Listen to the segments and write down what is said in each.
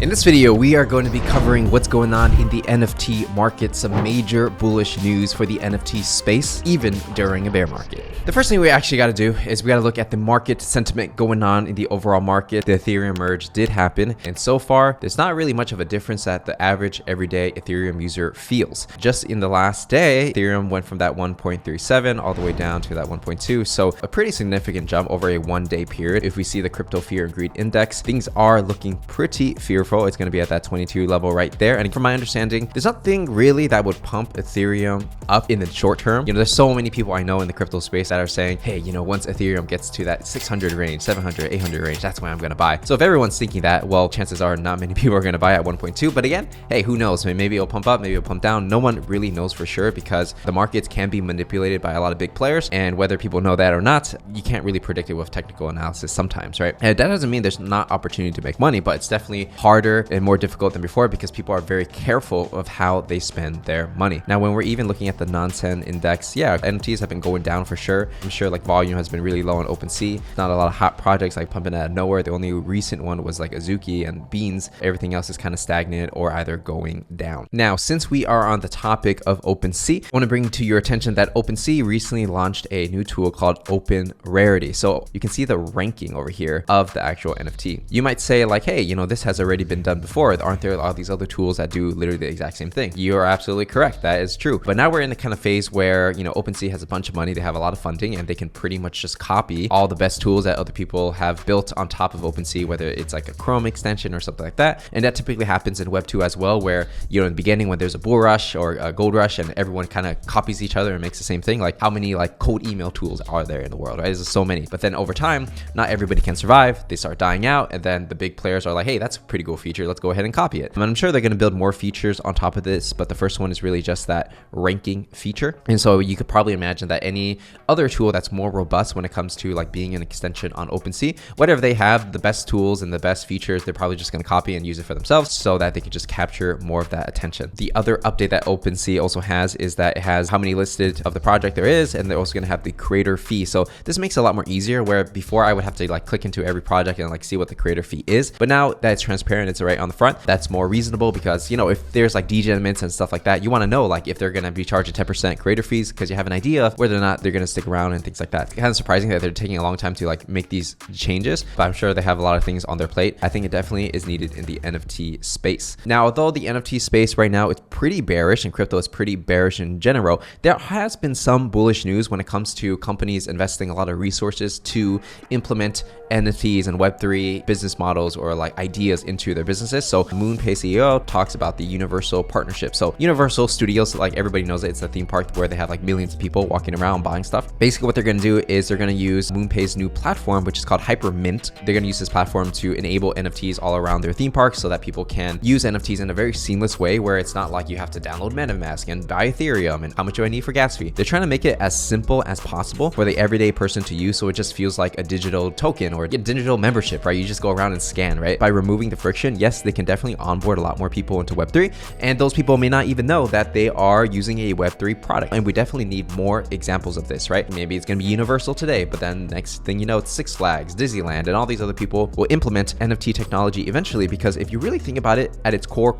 In this video, we are going to be covering what's going on in the NFT market, some major bullish news for the NFT space, even during a bear market. The first thing we actually got to do is we got to look at the market sentiment going on in the overall market. The Ethereum merge did happen, and so far, there's not really much of a difference that the average everyday Ethereum user feels. Just in the last day, Ethereum went from that 1.37 all the way down to that 1.2, so a pretty significant jump over a one-day period. If we see the crypto fear and greed index, things are looking pretty fearful. It's going to be at that 22 level right there. And from my understanding, there's nothing really that would pump Ethereum up in the short term. You know, there's so many people I know in the crypto space that are saying, hey, you know, once Ethereum gets to that 600 range, 700, 800 range, that's when I'm going to buy. So if everyone's thinking that, well, chances are not many people are going to buy at 1.2. But again, hey, who knows? Maybe it'll pump up, maybe it'll pump down. No one really knows for sure because the markets can be manipulated by a lot of big players. And whether people know that or not, you can't really predict it with technical analysis sometimes, right? And that doesn't mean there's not opportunity to make money, but it's definitely harder and more difficult than before because people are very careful of how they spend their money. Now, when we're even looking at the non-10 index, yeah, NFTs have been going down for sure. I'm sure like volume has been really low on Opensea. Not a lot of hot projects like pumping out of nowhere. The only recent one was like Azuki and Beans. Everything else is kind of stagnant or either going down. Now, since we are on the topic of Opensea, I want to bring to your attention that Opensea recently launched a new tool called Openrarity. So you can see the ranking over here of the actual NFT. You might say like, hey, you know, this has already been done before. Aren't there all these other tools that do literally the exact same thing? You are absolutely correct. That is true. But now we're in the kind of phase where, you know, Opensea has a bunch of money. They have a lot of funding and they can pretty much just copy all the best tools that other people have built on top of Opensea, whether it's like a Chrome extension or something like that. And that typically happens in Web 2 as well, where, you know, in the beginning when there's a bull rush or a gold rush and everyone kind of copies each other and makes the same thing, like how many like cold email tools are there in the world, right? There's so many. But then over time, not everybody can survive. They start dying out. And then the big players are like, hey, that's a pretty cool feature. Let's go ahead and copy it. And I'm sure they're going to build more features on top of this, but the first one is really just that ranking feature. And so you could probably imagine that any other tool that's more robust when it comes to like being an extension on Opensea, whatever they have, the best tools and the best features, they're probably just going to copy and use it for themselves so that they can just capture more of that attention. The other update that Opensea also has is that it has how many listed of the project there is, and they're also going to have the creator fee. So this makes it a lot more easier, where before I would have to like click into every project and like see what the creator fee is. But now that it's transparent, it's right on the front. That's more reasonable because, you know, if there's like degen mints and stuff like that, you want to know like if they're going to be charging 10% creator fees because you have an idea of whether or not they're going to stick around and things like that. It's kind of surprising that they're taking a long time to like make these changes, but I'm sure they have a lot of things on their plate. I think it definitely is needed in the NFT space. Now, although the NFT space right now is pretty bearish and crypto is pretty bearish in general, there has been some bullish news when it comes to companies investing a lot of resources to implement NFTs and Web3 business models or like ideas into their businesses. So Moonpay CEO talks about the Universal partnership. So Universal Studios, like everybody knows it, it's a theme park where they have like millions of people walking around buying stuff. Basically what they're going to do is they're going to use Moonpay's new platform, which is called Hypermint. They're going to use this platform to enable NFTs all around their theme parks so that people can use NFTs in a very seamless way, where it's not like you have to download MetaMask and buy Ethereum and how much do I need for gas fee. They're trying to make it as simple as possible for the everyday person to use, so it just feels like a digital token or a digital membership, right? You just go around and scan, right? By removing the friction, yes, they can definitely onboard a lot more people into Web3, and those people may not even know that they are using a Web3 product. And we definitely need more examples of this, right? Maybe it's going to be Universal today, but then next thing you know, it's Six Flags, Disneyland, and all these other people will implement NFT technology eventually, because if you really think about it at its core,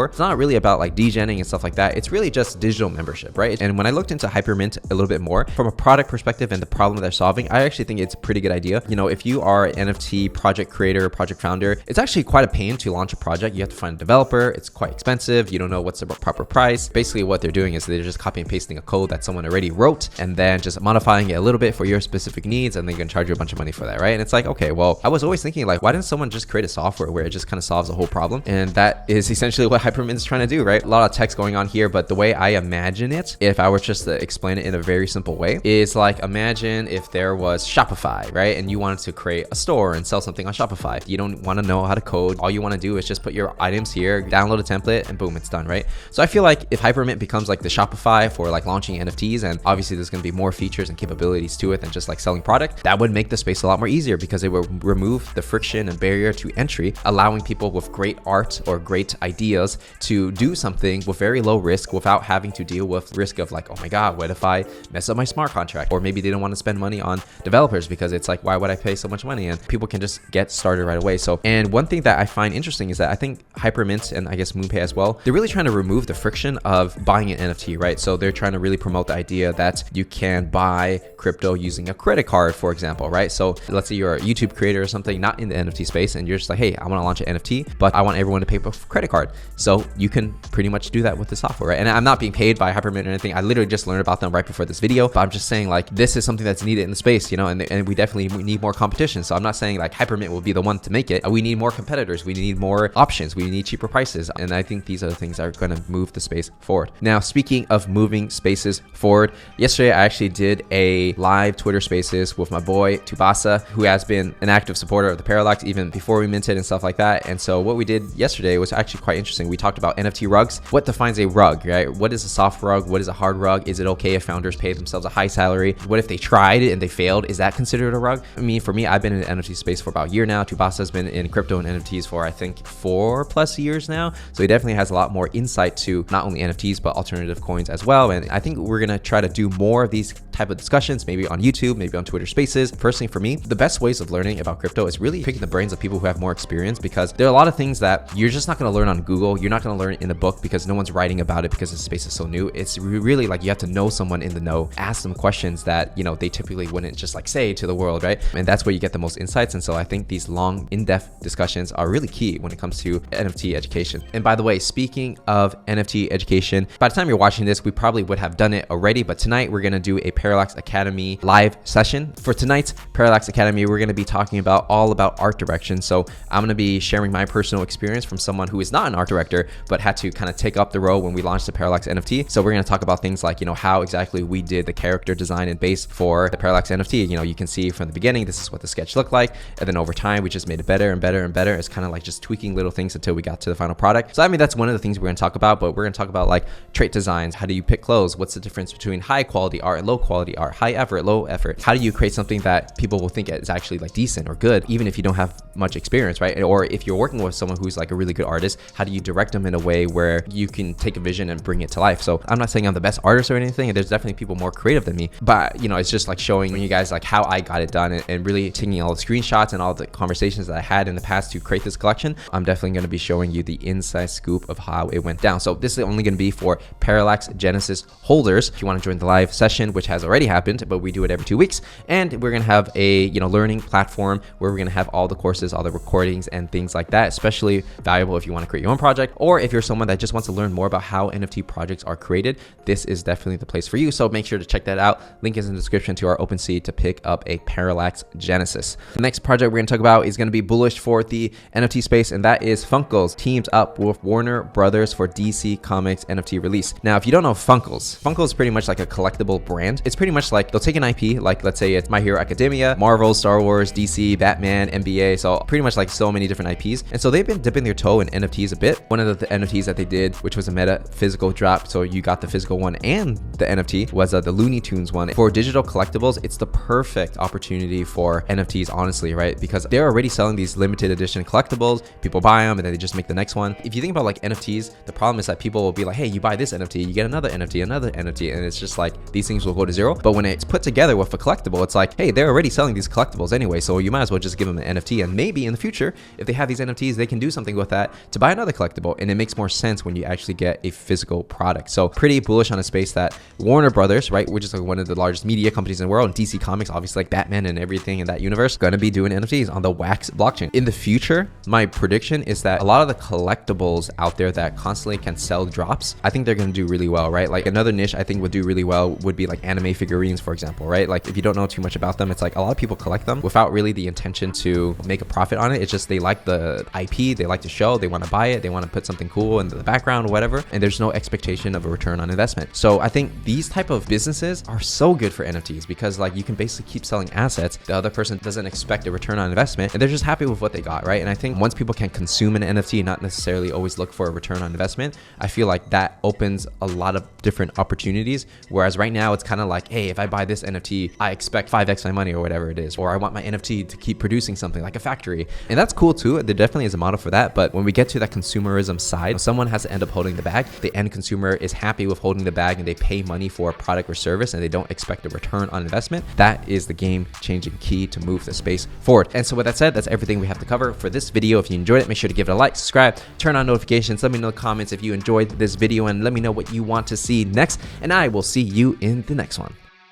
it's not really about like degenning and stuff like that. It's really just digital membership, right? And when I looked into Hypermint a little bit more from a product perspective and the problem they're solving, I actually think it's a pretty good idea. You know, if you are an NFT project creator, project founder, it's actually quite a pain to launch a project. You have to find a developer. It's quite expensive. You don't know what's the proper price. Basically what they're doing is they're just copy and pasting a code that someone already wrote and then just modifying it a little bit for your specific needs, and they can charge you a bunch of money for that, right? And it's like, okay, well, I was always thinking like, why didn't someone just create a software where it just kind of solves the whole problem? And that is essentially what Hypermint is trying to do, right? A lot of text going on here, but the way I imagine it, if I were just to explain it in a very simple way, is like, imagine if there was Shopify, right? And you wanted to create a store and sell something on Shopify. You don't want to know how to code. All you want to do is just put your items here, download a template, and boom, it's done, right? So I feel like if Hypermint becomes like the Shopify for like launching NFTs, and obviously there's going to be more features and capabilities to it than just like selling product, that would make the space a lot more easier because it will remove the friction and barrier to entry, allowing people with great art or great ideas to do something with very low risk without having to deal with risk of like, oh my God, what if I mess up my smart contract? Or maybe they don't want to spend money on developers because it's like, why would I pay so much money? And people can just get started right away. So, and one thing that I find find interesting is that I think Hypermint and I guess Moonpay as well, they're really trying to remove the friction of buying an NFT, right? So they're trying to really promote the idea that you can buy crypto using a credit card, for example, right? So let's say you're a YouTube creator or something, not in the NFT space, and you're just like, hey, I want to launch an NFT, but I want everyone to pay with a credit card. So you can pretty much do that with the software, right? And I'm not being paid by Hypermint or anything. I literally just learned about them right before this video, but I'm just saying like, this is something that's needed in the space, you know, and we definitely need more competition. So I'm not saying like Hypermint will be the one to make it. We need more competitors. We need more options. We need cheaper prices. And I think these are the things that are going to move the space forward. Now, speaking of moving spaces forward, yesterday I actually did a live Twitter spaces with my boy Tubasa, who has been an active supporter of the Parallax even before we minted and stuff like that. And so what we did yesterday was actually quite interesting. We talked about NFT rugs. What defines a rug, right? What is a soft rug? What is a hard rug? Is it okay if founders pay themselves a high salary? What if they tried it and they failed? Is that considered a rug? I mean, for me, I've been in the NFT space for about a year now. Tubasa has been in crypto and NFTs for I think 4+ years now. So he definitely has a lot more insight to not only NFTs, but alternative coins as well. And I think we're going to try to do more of these type of discussions, maybe on YouTube, maybe on Twitter spaces. Personally, for me, the best ways of learning about crypto is really picking the brains of people who have more experience, because there are a lot of things that you're just not going to learn on Google. You're not going to learn in a book because no one's writing about it because the space is so new. It's really like you have to know someone in the know, ask them questions that, you know, they typically wouldn't just like say to the world, right? And that's where you get the most insights. And so I think these long, in-depth discussions are really key when it comes to NFT education. And by the way, speaking of NFT education, by the time you're watching this, we probably would have done it already, but tonight we're going to do a Parallax Academy live session. For tonight's Parallax Academy, we're going to be talking all about art direction. So I'm going to be sharing my personal experience from someone who is not an art director, but had to kind of take up the role when we launched the Parallax NFT. So we're going to talk about things like, you know, how exactly we did the character design and base for the Parallax NFT. You know, you can see from the beginning, this is what the sketch looked like. And then over time, we just made it better and better and better. It's kind of like just tweaking little things until we got to the final product. So I mean, that's one of the things we're going to talk about, but we're going to talk about like trait designs. How do you pick clothes? What's the difference between high quality art and low quality art? High effort, low effort? How do you create something that people will think is actually like decent or good, even if you don't have much experience, right? Or if you're working with someone who's like a really good artist, how do you direct them in a way where you can take a vision and bring it to life? So I'm not saying I'm the best artist or anything, and there's definitely people more creative than me, but you know, it's just like showing you guys like how I got it done and really taking all the screenshots and all the conversations that I had in the past to create this collection. I'm definitely going to be showing you the inside scoop of how it went down. So this is only going to be for Parallax Genesis holders. If you want to join the live session, which has already happened, but we do it every 2 weeks, and we're going to have a, you know, learning platform where we're going to have all the courses, all the recordings and things like that, especially valuable if you want to create your own project, or if you're someone that just wants to learn more about how NFT projects are created. This is definitely the place for you. So make sure to check that out. Link is in the description to our Opensea to pick up a Parallax Genesis. The next project we're going to talk about is going to be bullish for the NFT space, and that is Funko's teams up with Warner Brothers for DC Comics NFT release. Now, if you don't know Funko is pretty much like a collectible brand. It's pretty much like they'll take an IP, like let's say it's My Hero Academia, Marvel, Star Wars, DC, Batman, NBA, so pretty much like so many different IPs. And so they've been dipping their toe in NFTs a bit. One of the NFTs that they did, which was a meta physical drop, so you got the physical one and the NFT, was the Looney Tunes one. For digital collectibles, it's the perfect opportunity for NFTs, honestly, right? Because they're already selling these limited edition collectibles. People buy them and then they just make the next one. If you think about like NFTs, the problem is that people will be like, hey, you buy this NFT, you get another NFT, and it's just like these things will go to zero. But when it's put together with a collectible, it's like, hey, they're already selling these collectibles anyway, so you might as well just give them an NFT, and maybe in the future, if they have these NFTs, they can do something with that to buy another collectible, and it makes more sense when you actually get a physical product. So pretty bullish on a space that Warner Brothers, right, which is like one of the largest media companies in the world, and DC Comics, obviously like Batman and everything in that universe, gonna be doing NFTs on the Wax blockchain. In the future, my prediction is that a lot of the collectibles out there that constantly can sell drops, I think they're gonna do really well, right? Like another niche I think would do really well would be like anime figurines, for example, right? Like if you don't know too much about them, it's like a lot of people collect them without really the intention to make a profit on it. It's just they like the IP, they like the show, they want to buy it, they want to put something cool in the background or whatever, and there's no expectation of a return on investment. So I think these type of businesses are so good for NFTs because like you can basically keep selling assets. The other person doesn't expect a return on investment and they're just happy with what they got, right? And I think once people can consume an NFT, not necessarily always look for a return on investment, I feel like that opens a lot of different opportunities. Whereas right now it's kind of like, hey, if I buy this NFT, I expect 5x my money or whatever it is, or I want my NFT to keep producing something like a factory. And that's cool too. There definitely is a model for that. But when we get to that consumerism side, someone has to end up holding the bag. The end consumer is happy with holding the bag and they pay money for a product or service and they don't expect a return on investment. That is the game-changing key to move the space forward. And so with that said, that's everything we have to cover for this video. If you enjoyed it, make sure to give it a like, subscribe, turn on notifications. Let me know in the comments if you enjoyed this video and let me know what you want to see next. And I will see you in the next one.